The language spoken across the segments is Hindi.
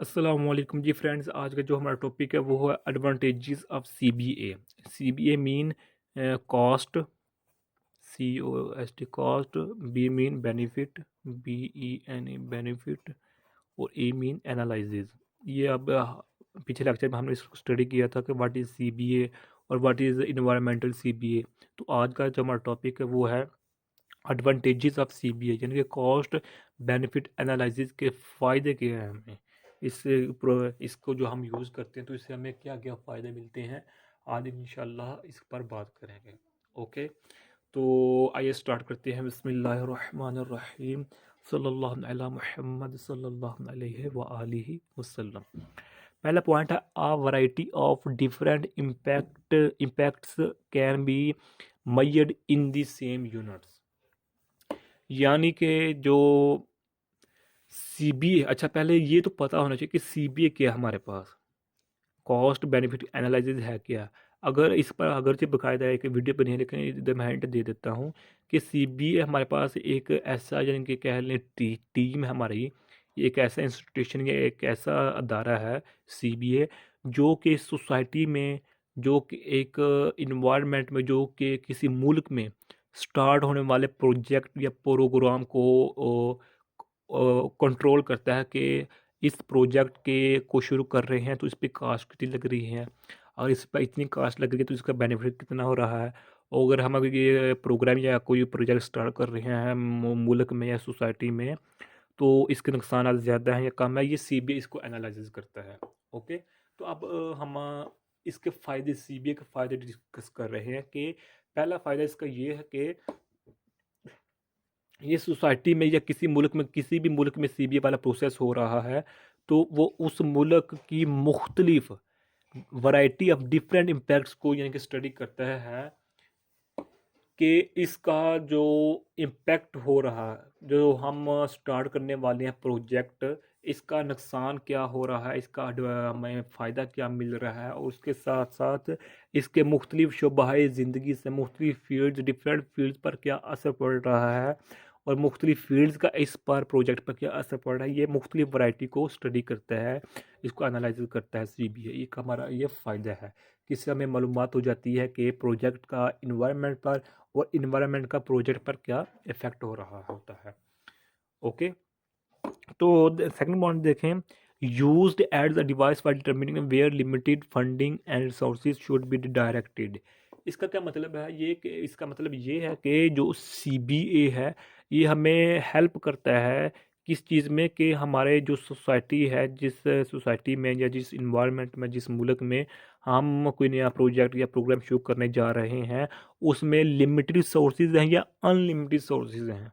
अस्सलाम वालेकुम जी फ्रेंड्स। आज का जो हमारा टॉपिक है वो है advantages of CBA. CBA mean cost, COST cost, B mean benefit, BENE benefit, और ए मीन एनालिसिस। ये अब पिछले लेक्चर में हमने इसको स्टडी किया था कि व्हाट इज़ सीबीए और व्हाट इज़ इन्वायरमेंटल सीबीए। तो आज का जो हमारा टॉपिक है वो है एडवांटेजेस ऑफ सीबीए, यानी कि कॉस्ट बेनिफिट एनालिसिस के फ़ायदे क्या हैं हमें इससे। इसको जो हम यूज़ करते हैं तो इससे हमें क्या क्या फ़ायदे मिलते हैं, आज इंशाल्लाह इस पर बात करेंगे। ओके, तो आइए स्टार्ट करते हैं। बिस्मिल्लाहिर्रहमानिर्रहीम, सल्लल्लाहु अला मुहम्मद सल्लल्लाहु अलैहि व आलिहि वसल्लम। पहला पॉइंट है a variety of different impacts can be measured in the same units. यानी कि जो सीबीए, अच्छा पहले ये तो पता होना चाहिए कि सीबीए क्या है हमारे पास, कॉस्ट बेनिफिट एनालिसिस है क्या। अगर इस पर अगरचे बकायदा एक वीडियो बनी है, लेकिन इधर मैं हिंट दे देता हूँ कि सीबीए हमारे पास एक ऐसा, यानी कि कह लें टीम है हमारी, एक ऐसा इंस्टीट्यूशन या एक ऐसा अदारा है सीबीए, जो कि सोसाइटी में, जो कि एक इन्वायरमेंट में, जो कि किसी मुल्क में स्टार्ट होने वाले प्रोजेक्ट या प्रोग्राम को कंट्रोल करता है कि इस प्रोजेक्ट के को शुरू कर रहे हैं तो इस पे कास्ट कितनी लग रही है, और इस पर इतनी कास्ट लग रही है तो इसका बेनिफिट कितना हो रहा है। और अगर हम अगर ये प्रोग्राम या कोई प्रोजेक्ट स्टार्ट कर रहे हैं मुल्क में या सोसाइटी में, तो इसके नुकसान ज़्यादा हैं या कम है, ये सीबीआई इसको एनालिसिस करता है। ओके, तो अब हम इसके फ़ायदे, सीबीआई के फ़ायदे डिस्कस कर रहे हैं कि पहला फ़ायदा इसका ये है कि ये सोसाइटी में या किसी मुल्क में, किसी भी मुल्क में सीबीए वाला प्रोसेस हो रहा है तो वो उस मुल्क की मुख्तलिफ वैरायटी ऑफ डिफरेंट इम्पैक्ट्स को यानी कि स्टडी करता है कि इसका जो इम्पैक्ट हो रहा है, जो हम स्टार्ट करने वाले हैं प्रोजेक्ट, इसका नुकसान क्या हो रहा है, इसका हमें फ़ायदा क्या मिल रहा है, और उसके साथ साथ इसके मुख्तलिफ शोबाए ज़िंदगी से, मुख्तलिफ फील्ड्स, डिफरेंट फील्ड्स पर क्या असर पड़ रहा है, और मुख्तलिफ फील्ड्स का इस पर प्रोजेक्ट पर क्या असर पड़ रहा है। ये मुख्तलिफ वैरायटी को स्टडी करता है, इसको एनालाइज करता है सीबीआई। एक हमारा ये फ़ायदा है कि इससे हमें मालूमात हो जाती है कि प्रोजेक्ट का इन्वायरमेंट पर और इन्वायरमेंट का प्रोजेक्ट पर क्या इफेक्ट हो रहा होता है। ओके, तो सेकंड पॉइंट देखें, used as a device for determining where limited funding and resources should be directed. इसका क्या मतलब है, ये कि इसका मतलब ये है कि जो सीबीए है ये हमें हेल्प करता है किस चीज़ में, कि हमारे जो सोसाइटी है, जिस सोसाइटी में या जिस इन्वायरमेंट में, जिस मुल्क में हम कोई नया प्रोजेक्ट या प्रोग्राम शुरू करने जा रहे हैं, उसमें लिमिटेड सोर्सेज हैं या अनलिमिटेड सोर्सेज हैं।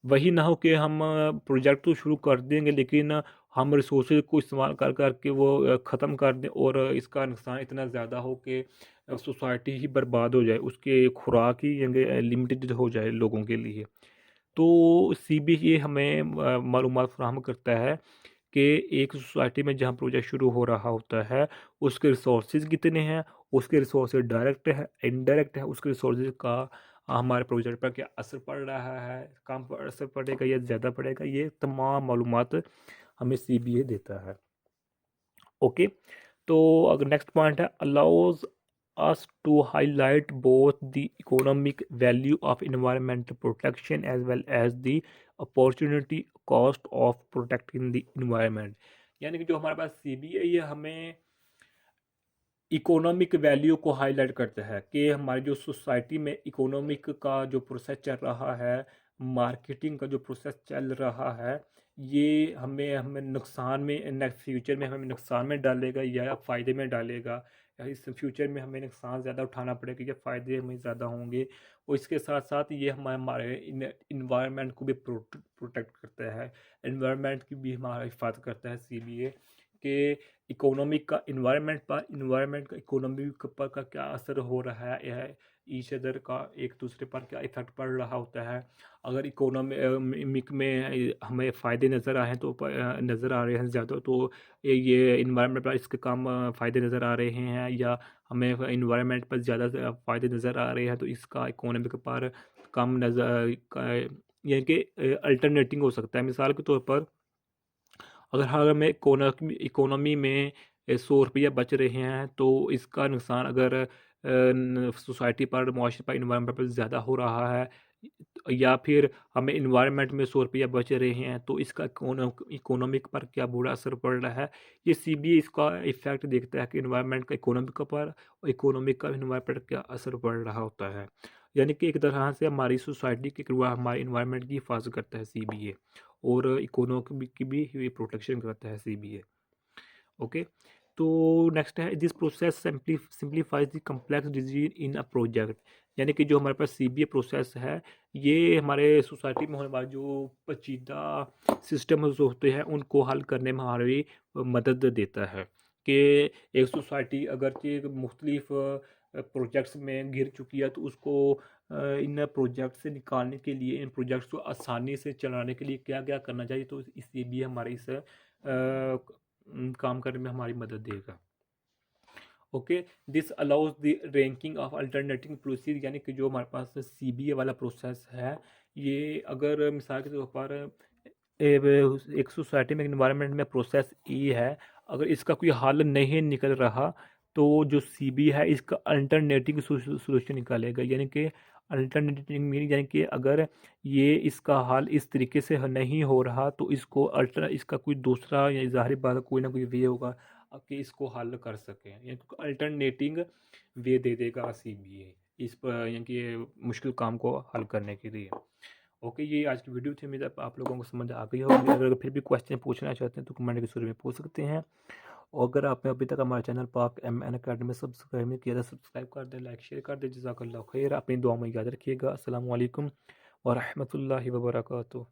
वही ना हो कि हम प्रोजेक्ट तो शुरू कर देंगे लेकिन हम रिसोर्सेज को इस्तेमाल कर करके वो ख़त्म कर दें, और इसका नुकसान इतना ज़्यादा हो कि सोसाइटी ही बर्बाद हो जाए, उसके खुराक ही लिमिटेड हो जाए लोगों के लिए। तो सीबीए हमें मालूमात फराहम करता है कि एक सोसाइटी में जहाँ प्रोजेक्ट शुरू हो रहा होता है उसके रिसोर्सेज कितने हैं, उसके रिसोर्सेज डायरेक्ट है, इनडायरेक्ट है, उसके रिसोर्सेज का हमारे प्रोजेक्ट पर क्या असर पड़ रहा है, कम असर पड़ेगा या ज़्यादा पड़ेगा, ये तमाम मालूमात हमें सीबीए देता है। ओके, तो अगर नेक्स्ट पॉइंट है, allows us to highlight both the economic value of environmental protection as well as the opportunity cost of protecting the environment। यानी कि जो हमारे पास सीबीआई है ये हमें इकोनॉमिक वैल्यू को हाईलाइट करता है कि हमारी जो सोसाइटी में इकोनॉमिक का जो प्रोसेस चल रहा है, मार्केटिंग का जो प्रोसेस चल रहा है, ये हमें हमें नुकसान में, नेक्स्ट फ्यूचर में हमें नुकसान में डालेगा या फ़ायदे में डालेगा, या इस फ्यूचर में हमें नुकसान ज़्यादा उठाना पड़ेगा या फ़ायदे हमें ज़्यादा होंगे। और इसके साथ साथ ये हमारे इन्वायरमेंट को भी प्रोटेक्ट करता है, इन्वायरमेंट की भी हमारा हिफाजत करता है सीबीए के। इकोनॉमिक का इन्वायरमेंट पर, इन्वायरमेंट का इकोनॉमिक पर का क्या असर हो रहा है, यह ईच अदर का एक दूसरे पर क्या इफेक्ट पड़ रहा होता है। अगर इकोनॉमिक में हमें फ़ायदे नज़र आए हैं तो नज़र आ रहे हैं ज़्यादा, तो ये इन्वायरमेंट पर इसके कम फ़ायदे नज़र आ रहे हैं, या हमें इन्वायरमेंट पर ज़्यादा फ़ायदे नज़र आ रहे हैं तो इसका इकोनॉमिक पर कम नज़र, यानी कि अल्टरनेटिंग हो सकता है। मिसाल के तौर पर अगर हर में इकोनॉमी में 100 रुपया बच रहे हैं तो इसका नुकसान अगर सोसाइटी पर, मुआशरे पर, इन्वायरमेंट पर ज़्यादा हो रहा है, या फिर हमें इन्वायरमेंट में 100 रुपया बच रहे हैं तो इसका इकोनॉमिक पर क्या बुरा असर पड़ रहा है, ये सीबीए इसका इफेक्ट देखता है कि इन्वायरमेंट का इकोनॉमिक पर और इकोनॉमिक का इन्वायरमेंट पर क्या असर पड़ रहा होता है। यानी कि एक तरह से हमारी सोसाइटी की, हमारे इन्वायरमेंट की हिफाजत करता है सीबीए, और इकोनॉमी की भी प्रोटेक्शन करता है सीबीए। ओके, तो नेक्स्ट है, this process simplifies the complex disease in a project. यानी कि जो हमारे पास सीबीए प्रोसेस है, ये हमारे सोसाइटी में होने वाले जो पेचीदा सिस्टम्स होते हैं उनको हल करने में हमारी मदद देता है। कि एक सोसाइटी अगरचे मुख्तलिफ प्रोजेक्ट्स में घिर चुकी है तो उसको इन प्रोजेक्ट से निकालने के लिए, इन प्रोजेक्ट्स को आसानी से चलाने के लिए क्या क्या करना चाहिए, तो इसलिए भी हमारे इस काम करने में हमारी मदद देगा। Okay, this allows the ranking of alternative process. यानी कि जो हमारे पास सीबीए वाला प्रोसेस है, ये अगर मिसाल के तौर पर एक सोसाइटी में, इन्वायरमेंट में प्रोसेस ई है, अगर इसका कोई हल नहीं निकल रहा तो जो सीबी है इसका अल्टरनेटिव सोल्यूशन निकालेगा। यानी कि अल्टरनेटिव मीनिंग, यानी कि अगर ये इसका हल इस तरीके से नहीं हो रहा तो इसका कोई दूसरा, या ज़ाहिर बात है कोई ना कोई वे होगा कि इसको हल कर सकें, यानी अल्टरनेटिंग वे दे देगा सीबीए इस पर, यानी कि मुश्किल काम को हल करने के लिए। ओके, ये आज की वीडियो थी, उम्मीद है आप लोगों को समझ आ गई होगी। अगर फिर भी क्वेश्चन पूछना चाहते हैं तो कमेंट के शुरू में पूछ सकते हैं। और अगर आपने अभी तक हमारे चैनल पाक MN अकेडमी सब्सक्राइब नहीं किया तो सब्सक्राइब कर दें, लाइक शेयर कर दें। जज़ाकल्लाह खैर, अपनी दुआ में याद रखिएगा। अस्सलाम वालेकुम व रहमतुल्लाहि व बरकातुहू।